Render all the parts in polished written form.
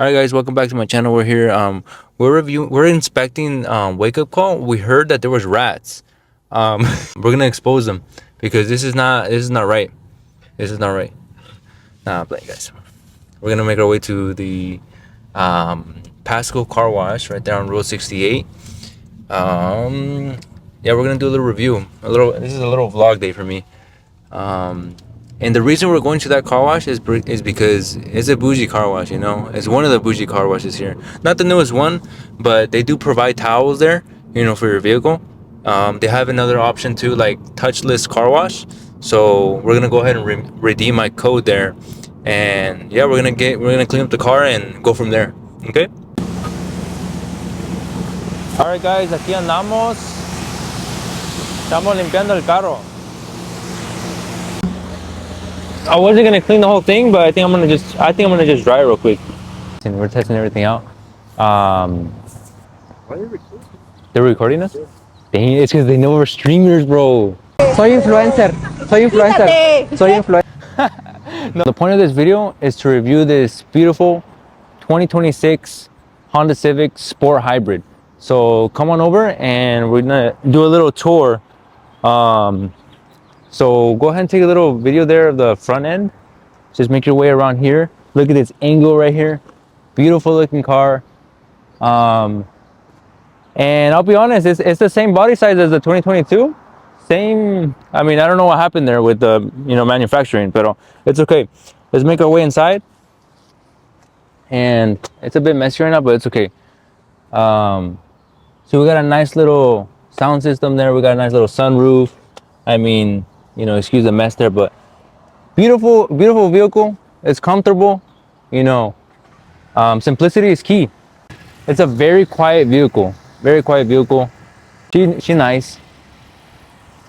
All right, guys, welcome back to my channel. We're here. We're inspecting wake up call. We heard that there was rats. We're gonna expose them because this is not right. This is not right. Nah, I'm playing, guys. We're gonna make our way to the Pasco car wash right there on Road 68. Yeah, we're gonna do a little review. This is a little vlog day for me. And the reason we're going to that car wash is because it's a bougie car wash, you know. It's one of the bougie car washes here. Not the newest one, but they do provide towels there, you know, for your vehicle. They have another option too, like touchless car wash. So we're gonna go ahead and redeem my code there, and yeah, we're gonna clean up the car and go from there. Okay. All right, guys, aquí andamos. Estamos limpiando el carro. I wasn't gonna clean the whole thing, but I think I'm gonna just dry it real quick. And we're testing everything out. Why are they recording? They're recording us? Yeah. Dang, it's because they know we're streamers, bro. Soy influencer. No, the point of this video is to review this beautiful 2026 Honda Civic Sport Hybrid. So come on over and we're gonna do a little tour. So go ahead and take a little video there of the front end. Just make your way around here. Look at this angle right here. Beautiful looking car. And I'll be honest, it's the same body size as the 2022. Same, I mean, I don't know what happened there with the, you know, manufacturing, but it's okay. Let's make our way inside. And it's a bit messy right now, but it's okay. So we got a nice little sound system there. We got a nice little sunroof. I mean, you know, excuse the mess there, but beautiful vehicle. It's comfortable, you know. Simplicity is key. It's a very quiet vehicle. She nice.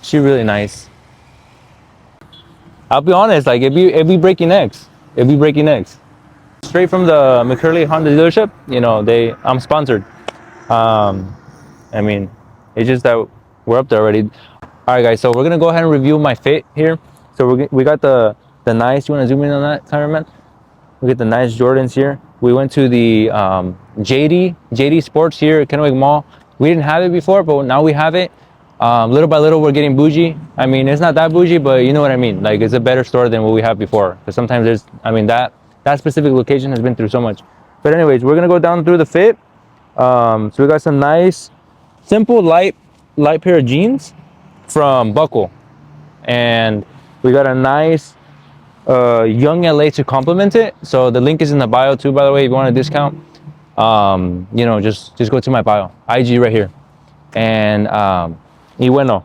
She really nice. I'll be honest, like it'd be breaking necks. Straight from the McCurley Honda dealership, you know, I'm sponsored. I mean, it's just that we're up there already. All right, guys, so we're gonna go ahead and review my fit here. So we got the nice. You want to zoom in on that, cameraman? We got the nice Jordans here. We went to the JD Sports here at Kennewick Mall. We didn't have it before, but now we have it. Little by little, we're getting bougie. I mean, it's not that bougie, but you know what I mean. Like, it's a better store than what we have before. Because sometimes that specific location has been through so much. But anyways, we're gonna go down through the fit. So we got some nice, simple, light pair of jeans from Buckle, and we got a nice Young LA to complement it. So the link is in the bio too, by the way. If you want a discount, you know, just go to my bio, IG right here. And y bueno,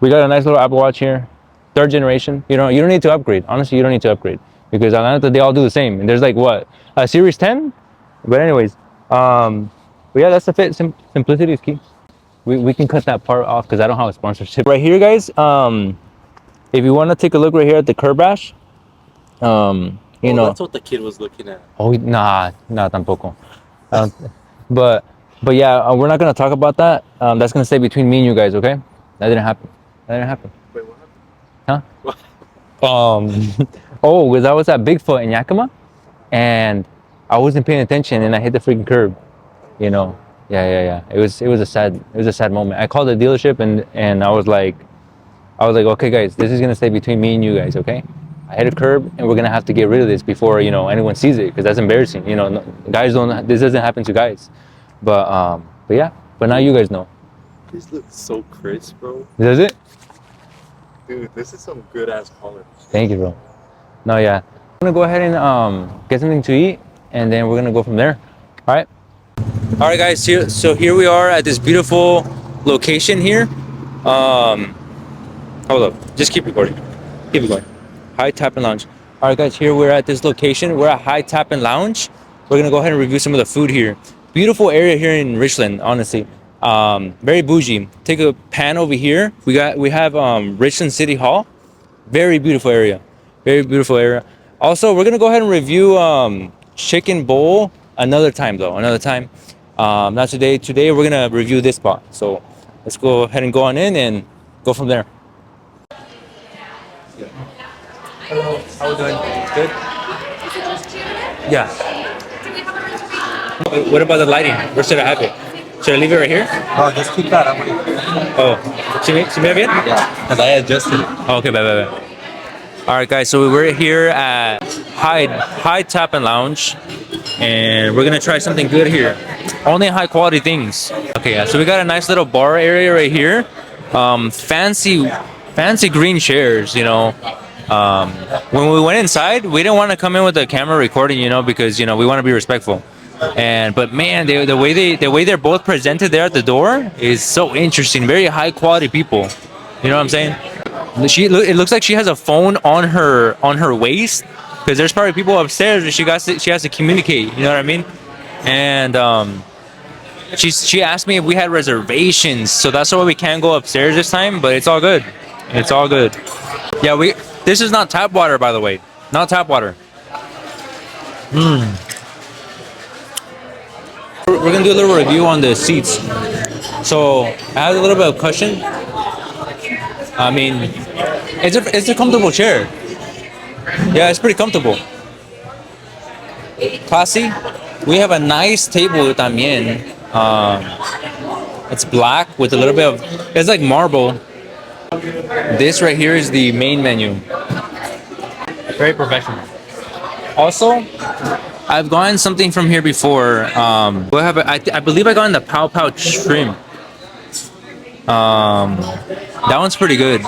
we got a nice little Apple Watch here, 3rd generation. You know, you don't need to upgrade. Honestly, you don't need to upgrade because I know that they all do the same. And there's like what, a Series 10. But anyways, but yeah, that's the fit. Simplicity is key. We can cut that part off because I don't have a sponsorship right here, guys. If you want to take a look right here at the curb rash, you know, that's what the kid was looking at. Oh, nah, tampoco. But yeah, we're not gonna talk about that. That's gonna stay between me and you guys, okay? That didn't happen. Wait, what happened? Huh? Oh, because I was at Bigfoot in Yakima, and I wasn't paying attention, and I hit the freaking curb. You know. Yeah. It was a sad moment. I called the dealership and I was like, okay, guys, this is gonna stay between me and you guys, okay? I hit a curb and we're gonna have to get rid of this before, you know, anyone sees it, because that's embarrassing. You know, guys don't. This doesn't happen to guys. But yeah. But now you guys know. This looks so crisp, bro. Does it? Dude, this is some good ass color. Thank you, bro. No, yeah. I'm gonna go ahead and get something to eat, and then we're gonna go from there. All right. All right, guys. So here we are at this beautiful location here. Hold up. Just keep recording. Keep it going. Hyde Tap and Lounge. All right, guys. Here we're at this location. We're at Hyde Tap and Lounge. We're gonna go ahead and review some of the food here. Beautiful area here in Richland, honestly. Very bougie. Take a pan over here. We have Richland City Hall. Very beautiful area. Also, we're gonna go ahead and review Chicken Bowl another time though. Not today. Today we're gonna review this spot. So let's go ahead and go on in and go from there. Hello, how are we doing? Good? Yeah. Do we have what about the lighting? Where should I have it? Should I leave it right here? Oh, just keep that. I'm waiting. Oh, ¿se me ve bien? Yeah, because I adjusted it. Oh, okay, bye. All right, guys. So we're here at Hyde Tap and Lounge, and we're gonna try something good here. Only high quality things. Okay, yeah. So we got a nice little bar area right here. Fancy green chairs. You know. When we went inside, we didn't want to come in with the camera recording, you know, because you know we want to be respectful. But man, the way they're both presented there at the door is so interesting. Very high quality people. You know what I'm saying? It looks like she has a phone on her waist because there's probably people upstairs that she has to communicate. You know what I mean? And she asked me if we had reservations, so that's why we can't go upstairs this time. But it's all good. It's all good. Yeah, this is not tap water, by the way. Not tap water. We're gonna do a little review on the seats. So I have a little bit of cushion. I mean, it's a comfortable chair. Yeah, it's pretty comfortable. Classy. We have a nice table también. It's black with a little bit of. It's like marble. This right here is the main menu. Very professional. Also, I've gotten something from here before. I believe I got the Pow Pow shrimp. That one's pretty good.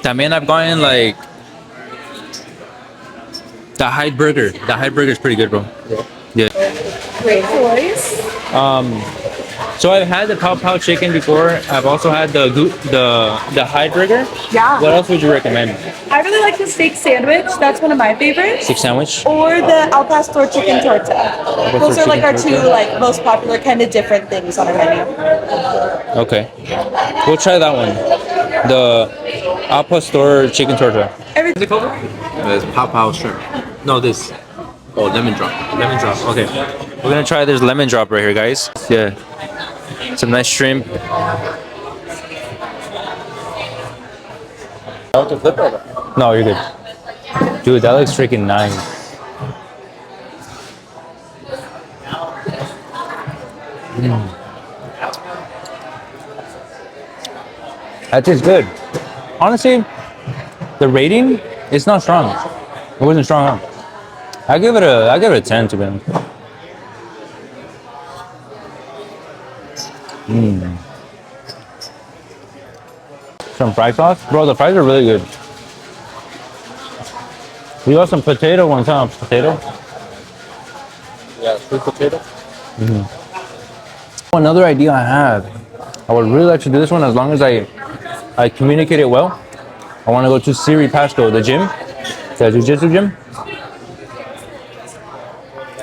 También I've gotten like the Hyde burger. The Hyde burger is pretty good, bro. Yeah. Great choice. So I've had the Pow Pow chicken before. I've also had the Hyde burger. Yeah. What else would you recommend? I really like the steak sandwich. That's one of my favorites. Steak sandwich. Or the al pastor chicken torta. Those are like our two most popular kind of different things on our menu. Okay. We'll try that one. The al pastor chicken torta. Everything. What's it called? There's Pow Pow shrimp. No, this. Oh, lemon drop. Lemon drop. Okay. We're gonna try this lemon drop right here, guys. Yeah. Some nice shrimp. I want to flip over. No, you're good. Dude, that looks freaking nice. That tastes good. Honestly, the rating is not strong. It wasn't strong enough. I give it a 10 to be honest. Some fry sauce, bro. The fries are really good. We got some potato one time. Potato. Yeah, sweet potato. Another idea I have. I would really like to do this one as long as I communicate it well. I want to go to Siri Pasco, the gym, the jiu-jitsu gym.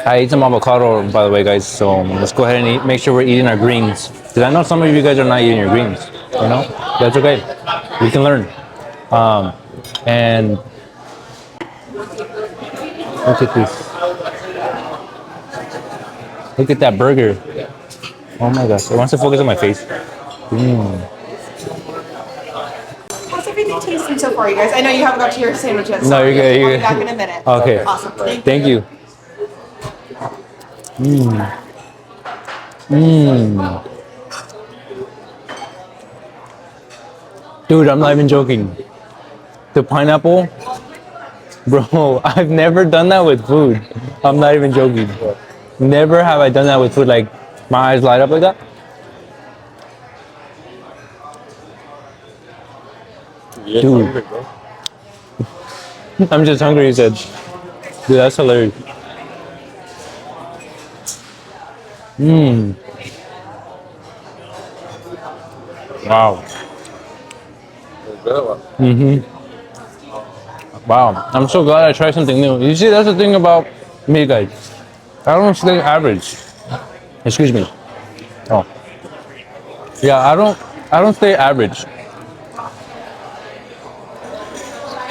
I ate some avocado, by the way, guys. So let's go ahead and make sure we're eating our greens. Because I know some of you guys are not eating your greens. You know, that's okay. We can learn. And look at this. Look at that burger. Oh my gosh! It wants to focus on my face. How's everything tasting so far, you guys? I know you haven't got to your sandwich yet. No, you're good. We'll You're be good. back in a minute. Okay. Awesome. Thank you. Dude, I'm not even joking. The pineapple, bro, I've never done that with food. I'm not even joking. Never have I done that with food. Like, my eyes light up like that. Yeah, Dude. hungry, bro. I'm just hungry, he said. Dude, that's hilarious. Wow. Wow. I'm so glad I tried something new. You see, that's the thing about me, guys. I don't stay average. Excuse me. Oh. Yeah, I don't stay average.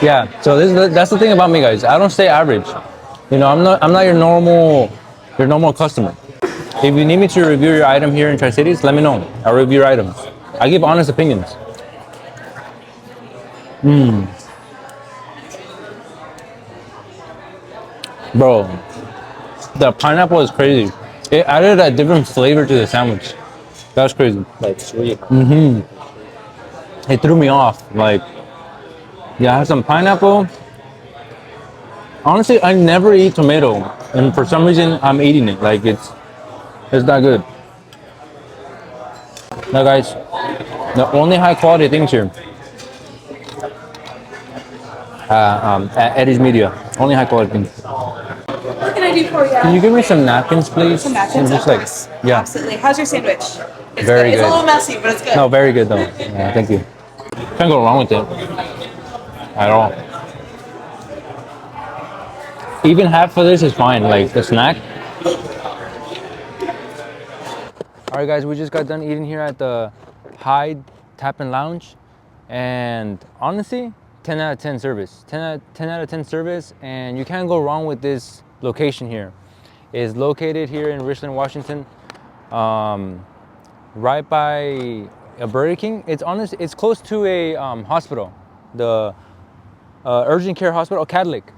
Yeah, so that's the thing about me, guys. I don't stay average. You know, I'm not your normal customer. If you need me to review your item here in Tri-Cities, let me know. I'll review your items. I give honest opinions. Bro, The pineapple is crazy. It added a different flavor to the sandwich. That's crazy. Like sweet. It threw me off. Like, yeah, I have some pineapple. Honestly, I never eat tomato, and for some reason, I'm eating it. Like, it's that good. Now, guys, the only high quality things here at Eddie's Media. Only high quality things. What can I do for you? Can you give me some napkins, please? Some napkins, Just of like, course. yeah. Absolutely. How's your sandwich? It's Very good. It's a good. little messy, but it's good. No, very good though. Yeah, thank you. Can't go wrong with it at all. Even half of this is fine, like the snack. All right, guys, we just got done eating here at the Hyde Tap and Lounge, and honestly, 10 out of 10 service. 10 out of 10 service, and you can't go wrong with this location here. It's located here in Richland, Washington, right by a Burger King. It's close to a hospital, the urgent care hospital, Catholic.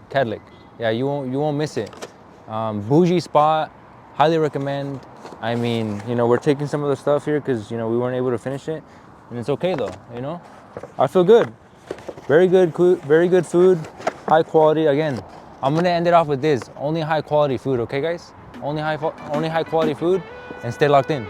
Yeah, you won't miss it. Bougie spot, highly recommend. I mean, you know, we're taking some of the stuff here because, you know, we weren't able to finish it, and it's okay though. You know, I feel good. Very good food, high quality. Again, I'm gonna end it off with this: only high quality food. Okay, guys? Only high quality food, and stay locked in.